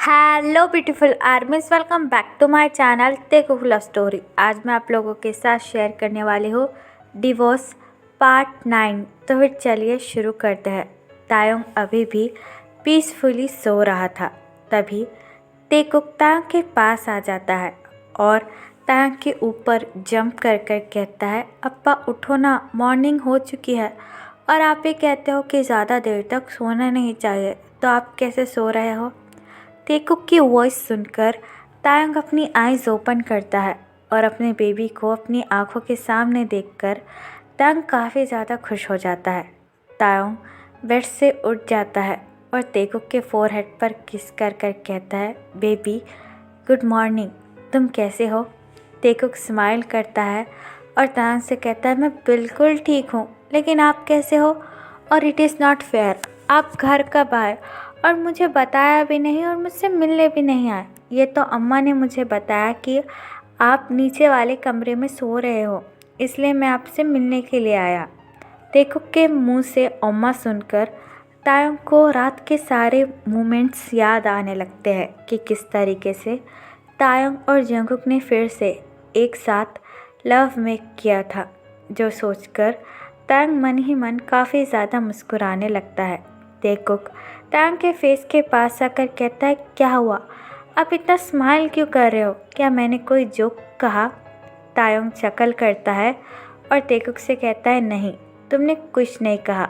Hello beautiful armies, welcome back to my channel Taekook love story. आज मैं आप लोगों के साथ शेयर करने वाली हूँ डिवोर्स पार्ट 9। तो फिर चलिए शुरू करते हैं। तायोंग अभी भी पीसफुली सो रहा था। तभी तेकुक तायोंग के पास आ जाता है और तायोंग के ऊपर जंप कर कर कहता है, अप्पा उठो ना, मॉर्निंग हो चुकी है और आप ही कहते हो कि ज़्यादा देर तक सोना नहीं चाहिए, तो आप कैसे सो रहे हो। तेकुक की वॉइस सुनकर तायोंग अपनी आईज ओपन करता है और अपने बेबी को अपनी आंखों के सामने देखकर तायोंग काफ़ी ज़्यादा खुश हो जाता है। तायोंग बेड से उठ जाता है और तेकुक के फोरहेड पर किस कर कर कहता है, बेबी गुड मॉर्निंग, तुम कैसे हो। तेकुक स्माइल करता है और तायोंग से कहता है, मैं बिल्कुल ठीक हूँ, लेकिन आप कैसे हो। और इट इज़ नॉट फेयर, आप घर कब आए और मुझे बताया भी नहीं और मुझसे मिलने भी नहीं आए। ये तो अम्मा ने मुझे बताया कि आप नीचे वाले कमरे में सो रहे हो, इसलिए मैं आपसे मिलने के लिए आया। तेकुक के मुंह से अम्मा सुनकर तायोंग को रात के सारे मोमेंट्स याद आने लगते हैं कि किस तरीके से तायोंग और जंगकुक ने फिर से एक साथ लव मेक किया था, जो सोचकर तायोंग मन ही मन काफ़ी ज़्यादा मुस्कुराने लगता है। तेकुक तायोंग के फेस के पास आकर कहता है, क्या हुआ, आप इतना स्माइल क्यों कर रहे हो, क्या मैंने कोई जोक कहा। तायोंग चकल करता है और तेकुक से कहता है, नहीं, तुमने कुछ नहीं कहा।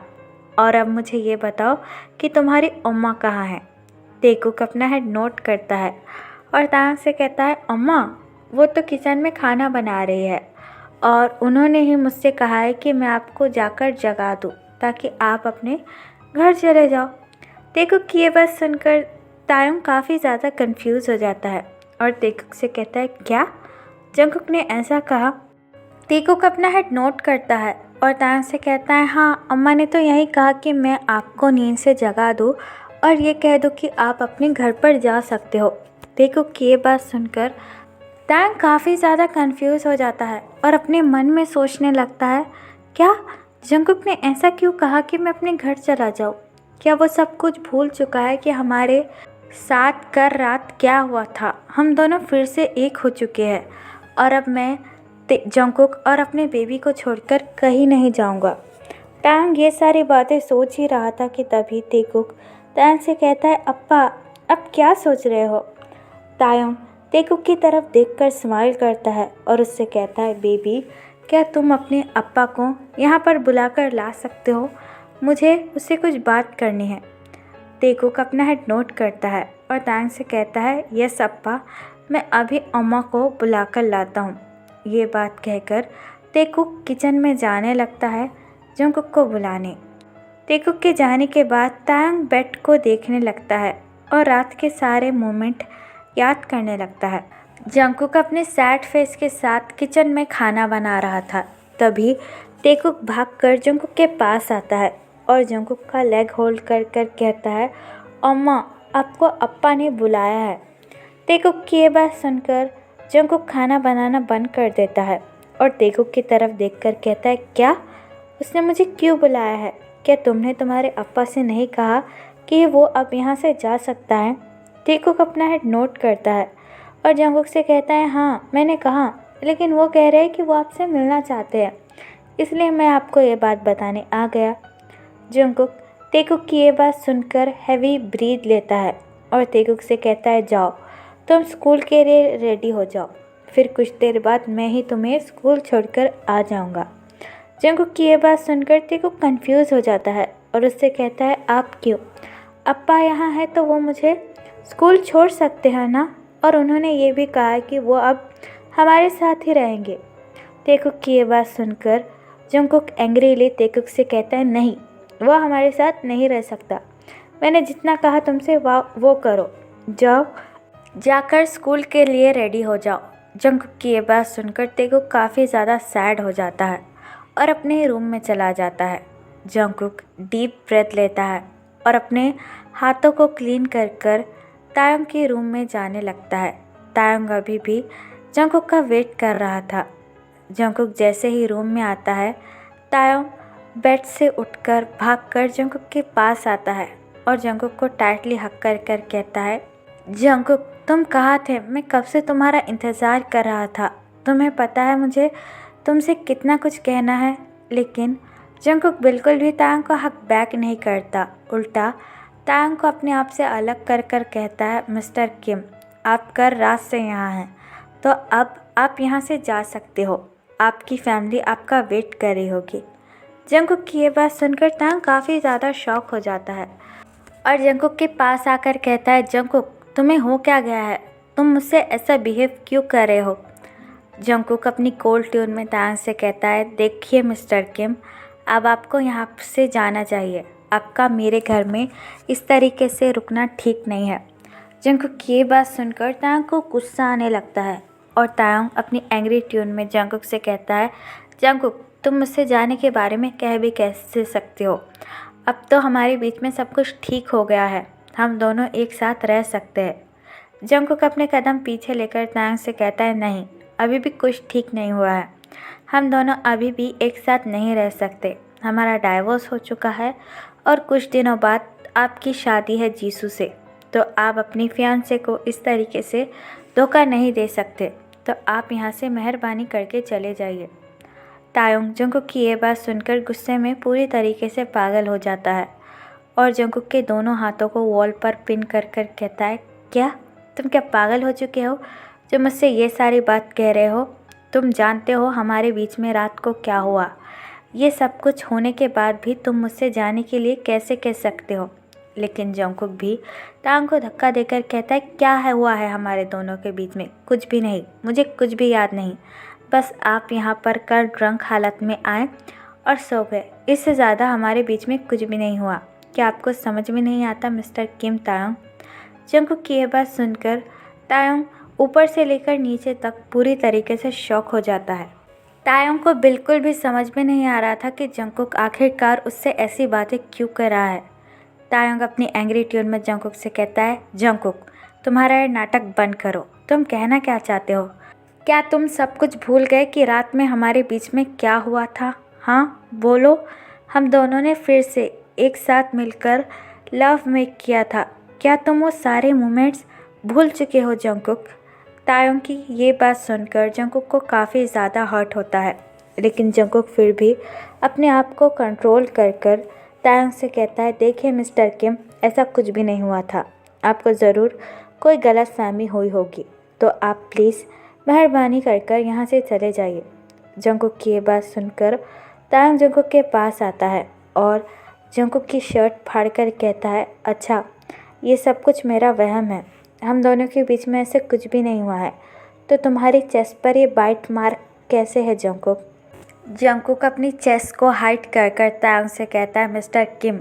और अब मुझे ये बताओ कि तुम्हारी अम्मा कहाँ है। तेकुक अपना हेड नोट करता है और तायोंग से कहता है, अम्मा वो तो किचन में खाना बना रही है और उन्होंने ही मुझसे कहा है कि मैं आपको जाकर जगा दूँ ताकि आप अपने घर चले जाओ। तेकुक की ये बात सुनकर तायोंग काफ़ी ज़्यादा कंफ्यूज हो जाता है और तेकुक से कहता है, क्या जंगकुक ने ऐसा कहा। तेकुक अपना हेड नोट करता है और तायोंग से कहता है, हाँ, अम्मा ने तो यही कहा कि मैं आपको नींद से जगा दूँ और ये कह दूँ कि आप अपने घर पर जा सकते हो। तेकुक की ये बात सुनकर तायोंग काफ़ी ज़्यादा कंफ्यूज हो जाता है और अपने मन में सोचने लगता है, क्या जंगकुक ने ऐसा क्यों कहा कि मैं अपने घर चला जाऊँ। क्या वो सब कुछ भूल चुका है कि हमारे साथ कल रात क्या हुआ था। हम दोनों फिर से एक हो चुके हैं और अब मैं जंगकुक और अपने बेबी को छोड़कर कहीं नहीं जाऊंगा। तायोंग ये सारी बातें सोच ही रहा था कि तभी तेकुक तायोंग से कहता है, अप्पा अब क्या सोच रहे हो। तायोंग तेकुक की तरफ देखकर स्माइल करता है और उससे कहता है, बेबी क्या तुम अपने अप्पा को यहाँ पर बुलाकर ला सकते हो, मुझे उससे कुछ बात करनी है। तेकुक अपना हेड नोट करता है और तायोंग से कहता है, यस अप्पा, मैं अभी अम्मा को बुलाकर लाता हूँ। ये बात कहकर तेकुक किचन में जाने लगता है जंगकुक को बुलाने। तेकुक के जाने के बाद तायोंग बेड को देखने लगता है और रात के सारे मोमेंट याद करने लगता है। जंगकुक अपने सैड फेस के साथ किचन में खाना बना रहा था। तभी तेकुक भागकर जंगकुक के पास आता है और जंगकुक का लेग होल्ड कर कर कहता है, अम्मा आपको अप्पा ने बुलाया है। तेकुक की ये बात सुनकर जंगकुक खाना बनाना बंद कर देता है और तेकुक की तरफ देखकर कहता है, क्या उसने मुझे क्यों बुलाया है। क्या तुमने तुम्हारे अप्पा से नहीं कहा कि वो अब यहाँ से जा सकता है। तेकुक अपना हेड नोट करता है और जंगकुक से कहता है, हाँ मैंने कहा, लेकिन वो कह रहे हैं कि वो आपसे मिलना चाहते हैं, इसलिए मैं आपको ये बात बताने आ गया। जंगकुक तेकुक की ये बात सुनकर हैवी ब्रीथ लेता है और तेकुक से कहता है, जाओ तुम स्कूल के लिए रेडी हो जाओ, फिर कुछ देर बाद मैं ही तुम्हें स्कूल छोड़कर आ जाऊंगा। जंगकुक की ये बात सुनकर तेकुक कंफ्यूज हो जाता है और उससे कहता है, आप क्यों, अप्पा यहाँ है तो वो मुझे स्कूल छोड़ सकते हैं ना, और उन्होंने ये भी कहा कि वो अब हमारे साथ ही रहेंगे। तेकुक की ये बात सुनकर जंगकुक एंग्रीली तेकुक से कहता है, नहीं, वो हमारे साथ नहीं रह सकता। मैंने जितना कहा तुमसे वो करो, जाओ जाकर स्कूल के लिए रेडी हो जाओ। जंगकुक की ये बात सुनकर तेकुक काफ़ी ज़्यादा सैड हो जाता है और अपने रूम में चला जाता है। जंगकुक डीप ब्रेथ लेता है और अपने हाथों को क्लीन कर कर तायोंग के रूम में जाने लगता है। तायोंग अभी भी जंगकुक का वेट कर रहा था। जंगकुक जैसे ही रूम में आता है, तायोंग बेड से उठकर भागकर जंगकुक के पास आता है और जंगकुक को टाइटली हक कर कर कहता है, जंकुक, तुम कहाँ थे? मैं कब से तुम्हारा इंतज़ार कर रहा था। तुम्हें पता है मुझे तुमसे कितना कुछ कहना है। लेकिन जंकुक बिल्कुल भी तायंग को हक बैक नहीं करता। उल्टा तायंग को अपने आप से अलग कर कर कहता है, मिस्टर किम, आप कल रात से यहाँ हैं, तो अब आप यहाँ से जा सकते हो। आपकी फैमिली आपका वेट कर रही होगी। जंकुक की ये बात सुनकर तायंग काफ़ी ज़्यादा शॉक हो जाता है और जंकुक के पास आकर कहता है, जंकुक, तुम्हें हो क्या गया है? तुम मुझसे ऐसा बिहेव क्यों कर रहे हो? जंकुक अपनी कोल्ड ट्यून में तायंग से कहता है, देखिए मिस्टर किम, अब आपको यहाँ से जाना चाहिए। आपका मेरे घर में इस तरीके से रुकना ठीक नहीं है। जंकुक की ये बात सुनकर तायंग को गुस्सा आने लगता है और तायंग अपनी एंग्री ट्यून में जंकुक से कहता है, जंकुक, तुम मुझसे जाने के बारे में कह भी कैसे सकते हो? अब तो हमारे बीच में सब कुछ ठीक हो गया है, हम दोनों एक साथ रह सकते हैं। जंकुक अपने कदम पीछे लेकर तायंग से कहता है, नहीं, अभी भी कुछ ठीक नहीं हुआ है। हम दोनों अभी भी एक साथ नहीं रह सकते। हमारा डाइवोर्स हो चुका है और कुछ दिनों बाद आपकी शादी है जीसू से, तो आप अपनी फियांसे को इस तरीके से धोखा नहीं दे सकते। तो आप यहाँ से मेहरबानी करके चले जाइए। तायंग जंकुक की ये बात सुनकर गुस्से में पूरी तरीके से पागल हो जाता है और जंकुक के दोनों हाथों को वॉल पर पिन कर कर कहता है, क्या तुम क्या पागल हो चुके हो जो मुझसे ये सारी बात कह रहे हो? तुम जानते हो हमारे बीच में रात को क्या हुआ। ये सब कुछ होने के बाद भी तुम मुझसे जाने के लिए कैसे कह सकते हो? लेकिन जंकुक भी तायंग को धक्का देकर कहता है, क्या है हुआ है हमारे दोनों के बीच में? कुछ भी नहीं, मुझे कुछ भी याद नहीं। बस आप यहाँ पर कल ड्रंक हालत में आए और सो गए, इससे ज़्यादा हमारे बीच में कुछ भी नहीं हुआ। क्या आपको समझ में नहीं आता मिस्टर किम? तायंग जंकुक की यह बात सुनकर तायंग ऊपर से लेकर नीचे तक पूरी तरीके से शॉक हो जाता है। तायंग को बिल्कुल भी समझ में नहीं आ रहा था कि जंकुक आखिरकार उससे ऐसी बातें क्यों कर रहा है। तायंग अपनी एंग्री ट्यून में जंकुक से कहता है, जंकुक, तुम्हारा ये नाटक बंद करो। तुम कहना क्या चाहते हो? क्या तुम सब कुछ भूल गए कि रात में हमारे बीच में क्या हुआ था? हाँ बोलो। हम दोनों ने फिर से एक साथ मिलकर लव मेक किया था। क्या तुम वो सारे मोमेंट्स भूल चुके हो जंकुक? तायंग की ये बात सुनकर जंकुक को काफ़ी ज़्यादा हर्ट होता है, लेकिन जंकुक फिर भी अपने आप को कंट्रोल कर कर तायंग से कहता है, देखिए मिस्टर किम, ऐसा कुछ भी नहीं हुआ था। आपको ज़रूर कोई गलतफहमी हुई होगी, तो आप प्लीज़ मेहरबानी कर कर यहाँ से चले जाइए। जंकुक की ये बात सुनकर तायंग जंकुक के पास आता है और जंकुक की शर्ट फाड़कर कहता है, अच्छा, ये सब कुछ मेरा वहम है। हम दोनों के बीच में ऐसे कुछ भी नहीं हुआ है। तो तुम्हारी चेस्ट पर ये बाइट मार्क कैसे है जंकुक? जंकुक अपनी चेस्ट को हाइड कर कर तायंग से कहता है, मिस्टर किम,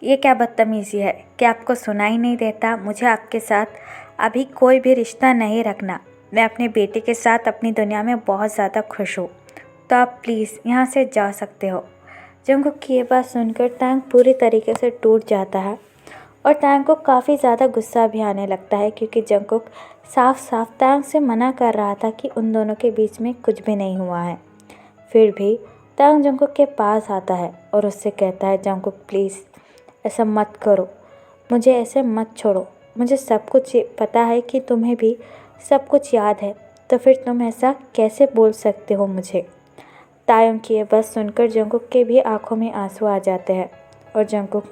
ये क्या बदतमीज़ी है? क्या आपको सुनाई नहीं देता? मुझे आपके साथ अभी कोई भी रिश्ता नहीं रखना। मैं अपने बेटे के साथ अपनी दुनिया में बहुत ज़्यादा खुश हूँ, तो आप प्लीज़ यहाँ से जा सकते हो। जंकुक की ये बात सुनकर तायंग पूरी तरीके से टूट जाता है और तायंग को काफ़ी ज़्यादा गुस्सा भी आने लगता है, क्योंकि जंकुक साफ साफ तायंग से मना कर रहा था कि उन दोनों के बीच में कुछ भी नहीं हुआ है। फिर भी तायंग जंकुक के पास आता है और उससे कहता है, जंकुक प्लीज़ ऐसा मत करो, मुझे ऐसे मत छोड़ो। मुझे सब कुछ पता है कि तुम्हें भी सब कुछ याद है, तो फिर तुम ऐसा कैसे बोल सकते हो मुझे? तायंग की ये बात सुनकर जंकुक के भी आंखों में आंसू आ जाते हैं और जंकुक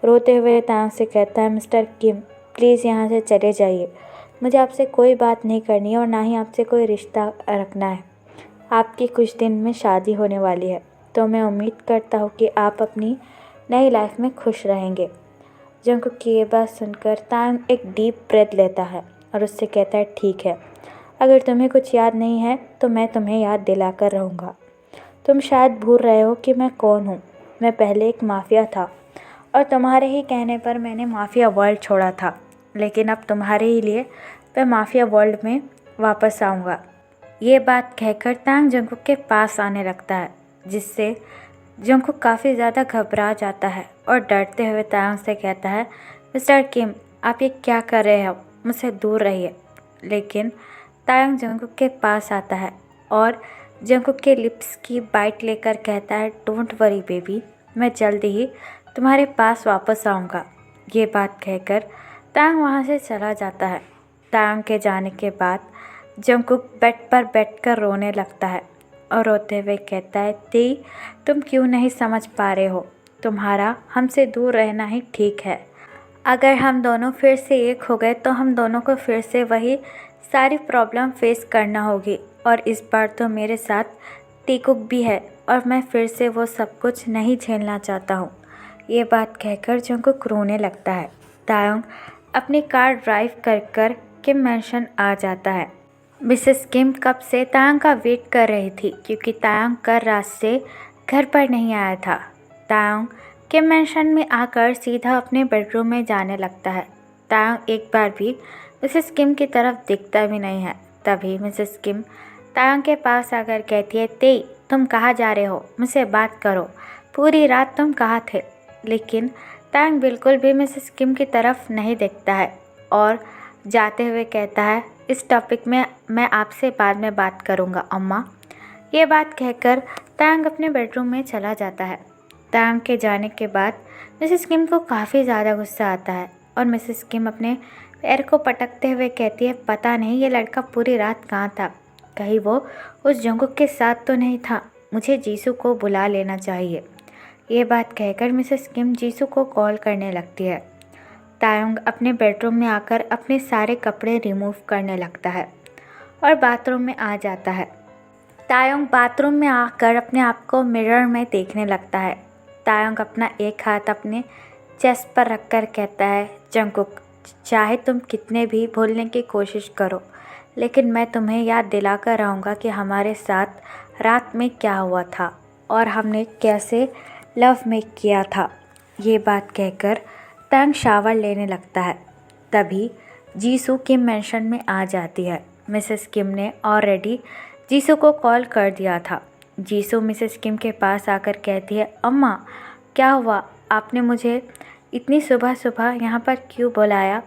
रोते हुए तायंग से कहता है, मिस्टर किम, प्लीज़ यहाँ से चले जाइए। मुझे आपसे कोई बात नहीं करनी है और ना ही आपसे कोई रिश्ता रखना है। आपकी कुछ दिन में शादी होने वाली है, तो मैं उम्मीद करता हूँ कि आप अपनी नई लाइफ में खुश रहेंगे। जंकुक की ये बात सुनकर तायंग एक डीप ब्रेथ लेता है और उससे कहता है, ठीक है, अगर तुम्हें कुछ याद नहीं है तो मैं तुम्हें याद दिलाकर रहूँगा। तुम शायद भूल रहे हो कि मैं कौन हूँ। मैं पहले एक माफिया था और तुम्हारे ही कहने पर मैंने माफिया वर्ल्ड छोड़ा था, लेकिन अब तुम्हारे ही लिए मैं माफिया वर्ल्ड में वापस आऊँगा। ये बात कहकर तायंग जंकुक के पास आने लगता है, जिससे जंकुक काफ़ी ज़्यादा घबरा जाता है और डरते हुए तायंग से कहता है, मिस्टर किम, आप ये क्या कर रहे हो? मुझसे दूर रहिए। लेकिन तायंग जंकुक के पास आता है और जंकुक के लिप्स की बाइट लेकर कहता है, डोंट वरी बेबी, मैं जल्दी ही तुम्हारे पास वापस आऊँगा। ये बात कहकर तांग वहाँ से चला जाता है। तांग के जाने के बाद जंगकुक बेड पर बैठकर रोने लगता है और रोते हुए कहता है, ती तुम क्यों नहीं समझ पा रहे हो, तुम्हारा हमसे दूर रहना ही ठीक है। अगर हम दोनों फिर से एक हो गए तो हम दोनों को फिर से वही सारी प्रॉब्लम फेस करना होगी, और इस बार तो मेरे साथ टीकुक भी है और मैं फिर से वो सब कुछ नहीं झेलना चाहता हूँ। ये बात कहकर जंगकुक रोने लगता है। तायोंग अपनी कार ड्राइव कर किम मैंशन आ जाता है। मिसेस किम कब से तायोंग का वेट कर रही थी क्योंकि तायोंग कल रात से घर पर नहीं आया था। तायोंग किम मैंशन में आकर सीधा अपने बेडरूम में जाने लगता है। तायोंग एक बार भी मिसेस किम की तरफ दिखता भी नहीं है। तभी मिसेस किम तायोंग के पास आकर कहती है, ते तुम कहाँ जा रहे हो, मुझसे बात करो, पूरी रात तुम कहाँ थे। लेकिन तायोंग बिल्कुल भी मिसेस किम की तरफ नहीं देखता है और जाते हुए कहता है, इस टॉपिक में मैं आपसे बाद में बात करूँगा अम्मा। ये बात कहकर तायोंग अपने बेडरूम में चला जाता है। तायोंग के जाने के बाद मिसेस किम को काफ़ी ज़्यादा गुस्सा आता है और मिसेस किम अपने पैर को पटकते हुए कहती है, पता नहीं ये लड़का पूरी रात कहाँ था, कहीं वो उस जंगकुक के साथ तो नहीं था, मुझे जीसू को बुला लेना चाहिए। ये बात कहकर मिसेस किम जीसू को कॉल करने लगती है। तायोंग अपने बेडरूम में आकर अपने सारे कपड़े रिमूव करने लगता है और बाथरूम में आ जाता है। तायोंग बाथरूम में आकर अपने आप को मिरर में देखने लगता है। तायोंग अपना एक हाथ अपने चेस्ट पर रखकर कहता है, जंगकुक चाहे तुम कितने भी भूलने की कोशिश करो, लेकिन मैं तुम्हें याद दिलाकर रहूँगा कि हमारे साथ रात में क्या हुआ था और हमने कैसे लव में किया था। ये बात कहकर तायोंग शावर लेने लगता है। तभी जीसू किम मैंशन में आ जाती है। मिसेस किम ने ऑलरेडी जीसू को कॉल कर दिया था। जीसू मिसेस किम के पास आकर कहती है, अम्मा क्या हुआ, आपने मुझे इतनी सुबह सुबह यहाँ पर क्यों बुलाया।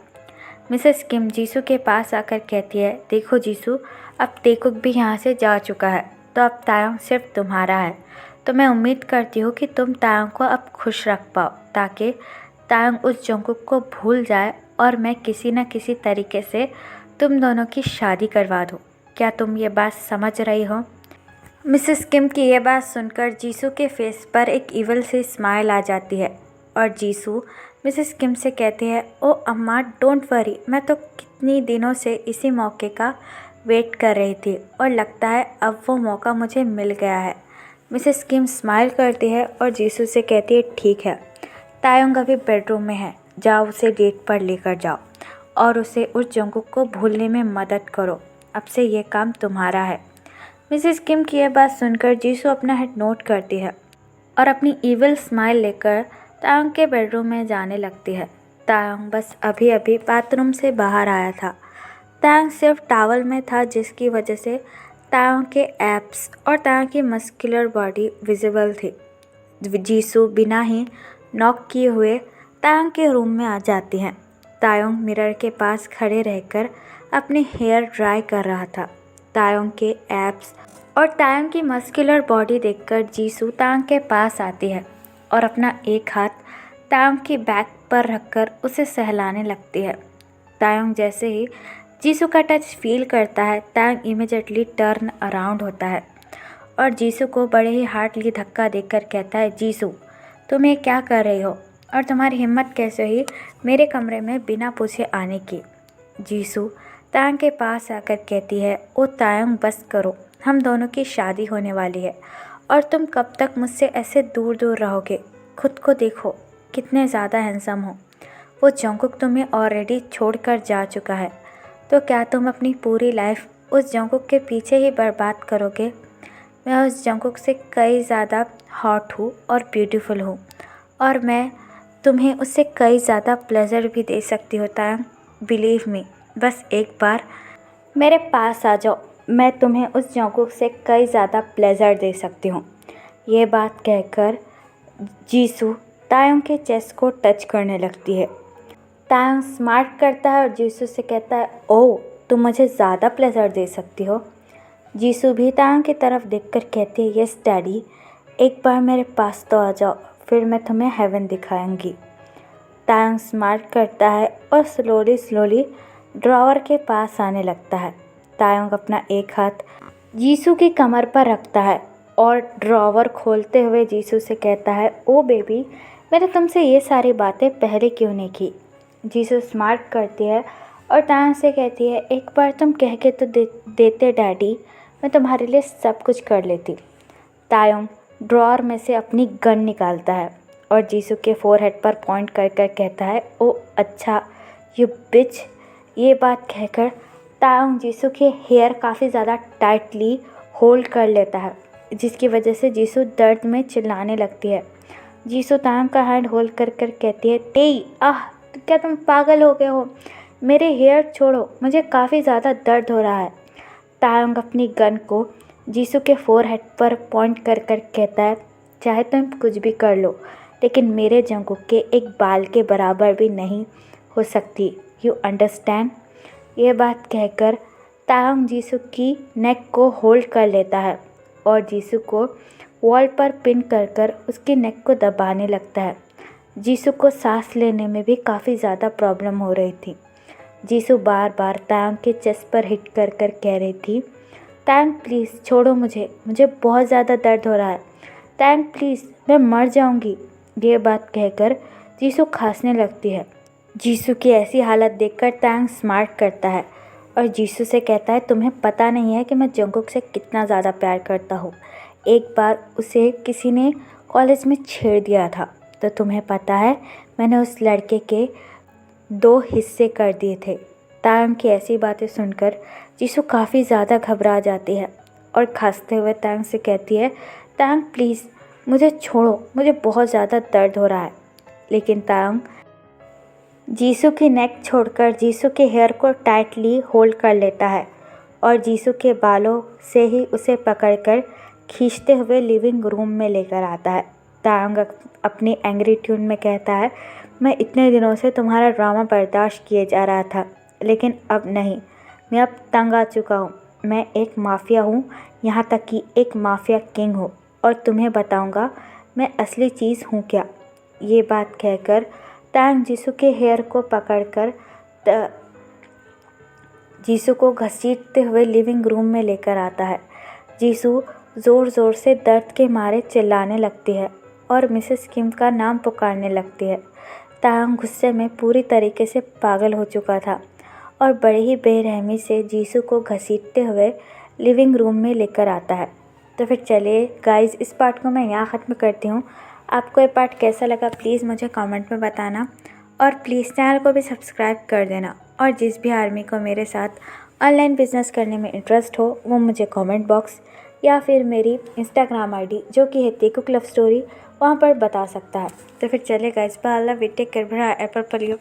मिसेस किम जीसू के पास आकर कहती है, देखो जीसू, अब टीकुक भी यहाँ से जा चुका है तो अब तायोंग सिर्फ तुम्हारा है, तो मैं उम्मीद करती हूँ कि तुम तायोंग को अब खुश रख पाओ ताकि तायोंग उस जंगकुक को भूल जाए और मैं किसी न किसी तरीके से तुम दोनों की शादी करवा दूँ। क्या तुम ये बात समझ रही हो। मिसेस किम की ये बात सुनकर जीसू के फेस पर एक इवल सी स्माइल आ जाती है और जीसू मिसेस किम से कहती है, ओ अम्मा डोंट वरी, मैं तो कितनी दिनों से इसी मौके का वेट कर रही थी और लगता है अब वो मौका मुझे मिल गया है। मिसेस किम स्माइल करती है और जीसू से कहती है, ठीक है, तायोंग अभी बेडरूम में है, जाओ उसे डेट पर लेकर जाओ और उसे उस जंगकुक को भूलने में मदद करो, अब से ये काम तुम्हारा है। मिसेस किम की यह बात सुनकर जीसू अपना हेड नोट करती है और अपनी इविल स्माइल लेकर तायोंग के बेडरूम में जाने लगती है। तायोंग बस अभी अभी बाथरूम से बाहर आया था। तायोंग सिर्फ टॉवल में था जिसकी वजह से तायोंग के एब्स और तायोंग की मस्कुलर बॉडी विजिबल थी। जीसू बिना ही नॉक किए हुए तायोंग के रूम में आ जाती हैं। तायोंग मिरर के पास खड़े रहकर अपने हेयर ड्राई कर रहा था। तायोंग के एब्स और तायोंग की मस्कुलर बॉडी देखकर जीसू तायोंग के पास आती है और अपना एक हाथ तायोंग की बैक पर रखकर उसे सहलाने लगती है। तायोंग जैसे ही जीसू का टच फील करता है, तायोंग इमीडिएटली टर्न अराउंड होता है और जीसू को बड़े ही हार्डली धक्का देकर कहता है, जीसू तुम ये क्या कर रही हो और तुम्हारी हिम्मत कैसे हुई मेरे कमरे में बिना पूछे आने की। जीसू तायोंग के पास आकर कहती है, ओ तायोंग बस करो, हम दोनों की शादी होने वाली है और तुम कब तक मुझसे ऐसे दूर दूर रहोगे। खुद को देखो कितने ज़्यादा हैंडसम हो। वो जंगकुक तुम्हें ऑलरेडी छोड़कर जा चुका है, तो क्या तुम अपनी पूरी लाइफ उस जंगकुक के पीछे ही बर्बाद करोगे। मैं उस जंगकुक से कई ज़्यादा हॉट हूँ और ब्यूटीफुल हूँ और मैं तुम्हें उससे कई ज़्यादा प्लेजर भी दे सकती हूँ तायोंग, बिलीव मी, बस एक बार मेरे पास आ जाओ, मैं तुम्हें उस जंगकुक से कई ज़्यादा प्लेजर दे सकती हूँ। ये बात कहकर जीसू तायोंग के चेस्ट को टच करने लगती है। तायोंग स्मार्ट करता है और जीसू से कहता है, ओह तुम मुझे ज़्यादा प्लेजर दे सकती हो। जीसू भी तायोंग की तरफ देखकर कहती है, यस डैडी, एक बार मेरे पास तो आ जाओ, फिर मैं तुम्हें हेवन दिखाऊंगी। तायंग स्मार्ट करता है और स्लोली ड्रॉवर के पास आने लगता है। तायंग अपना एक हाथ जीसू की कमर पर रखता है और ड्रॉवर खोलते हुए जीसू से कहता है, ओ बेबी, मैंने तुमसे ये सारी बातें पहले क्यों नहीं की। जीसू स्मार्ट करती है और तायंग से कहती है, एक बार तुम कह के तो देते डैडी, मैं तुम्हारे लिए सब कुछ कर लेती। तायंग ड्रॉअर में से अपनी गन निकालता है और जीसू के फोरहेड पर पॉइंट कर कर कहता है, ओ अच्छा यू बिच। ये बात कहकर तायंग जीसू के हेयर काफ़ी ज़्यादा टाइटली होल्ड कर लेता है, जिसकी वजह से जीसू दर्द में चिल्लाने लगती है। जीसू तायंग का हैंड होल्ड कर कर कहती है, तेई आह, क्या तुम पागल हो गए हो? मेरे हेयर छोड़ो, मुझे काफ़ी ज़्यादा दर्द हो रहा है। तायंग अपनी गन को जीसू के फोरहेड पर पॉइंट कर कर कहता है, चाहे तुम कुछ भी कर लो, लेकिन मेरे जंगुक के एक बाल के बराबर भी नहीं हो सकती, यू अंडरस्टैंड। ये बात कहकर तायंग जीसू की नेक को होल्ड कर लेता है और जीसू को वॉल पर पिन कर कर उसकी नेक को दबाने लगता है। जीसू को सांस लेने में भी काफ़ी ज़्यादा प्रॉब्लम हो रही थी। जीसू बार बार तायंग के चेस्ट पर हिट कर कर कह रही थी, तायंग प्लीज़ छोड़ो मुझे बहुत ज़्यादा दर्द हो रहा है। तायंग प्लीज़, मैं मर जाऊंगी। ये बात कहकर जीसू खांसने लगती है। जीसू की ऐसी हालत देखकर तायंग स्मार्ट करता है और जीसू से कहता है, तुम्हें पता नहीं है कि मैं जंगकुक से कितना ज़्यादा प्यार करता हूँ। एक बार उसे किसी ने कॉलेज में छेड़ दिया था, तो तुम्हें पता है मैंने उस लड़के के 2 हिस्से कर दिए थे। तायंग की ऐसी बातें सुनकर जीसू काफ़ी ज़्यादा घबरा जाती है और खांसते हुए तायंग से कहती है, तायंग प्लीज़ मुझे छोड़ो, मुझे बहुत ज़्यादा दर्द हो रहा है। लेकिन तायंग जीसू की नेक छोड़कर जीसू के हेयर को टाइटली होल्ड कर लेता है और जीसू के बालों से ही उसे पकड़कर खींचते हुए लिविंग रूम में लेकर आता है। तायंग अपनी एंग्री ट्यून में कहता है, मैं इतने दिनों से तुम्हारा ड्रामा बर्दाश्त किए जा रहा था, लेकिन अब नहीं, मैं अब तंग आ चुका हूँ। मैं एक माफिया हूँ, यहाँ तक कि एक माफिया किंग हूँ, और तुम्हें बताऊँगा मैं असली चीज़ हूँ क्या। ये बात कहकर तायंग जीसू के हेयर को पकड़कर जीसू को घसीटते हुए लिविंग रूम में लेकर आता है। जीसू ज़ोर ज़ोर से दर्द के मारे चिल्लाने लगती है और मिसेस किम का नाम पुकारने लगती है। तायंग गुस्से में पूरी तरीके से पागल हो चुका था और बड़े ही बेरहमी से जीसू को घसीटते हुए लिविंग रूम में लेकर आता है। तो फिर चलिए गाइस, इस पार्ट को मैं यहाँ ख़त्म करती हूँ। आपको ये पार्ट कैसा लगा प्लीज़ मुझे कमेंट में बताना, और प्लीज़ चैनल को भी सब्सक्राइब कर देना। और जिस भी आर्मी को मेरे साथ ऑनलाइन बिजनेस करने में इंटरेस्ट हो, वो मुझे कमेंट बॉक्स या फिर मेरी इंस्टाग्राम आईडी जो कि है तेकुक लव स्टोरी, वहाँ पर बता सकता है। तो फिर चले guys, bye, love you, take care, एप्पल पर यू।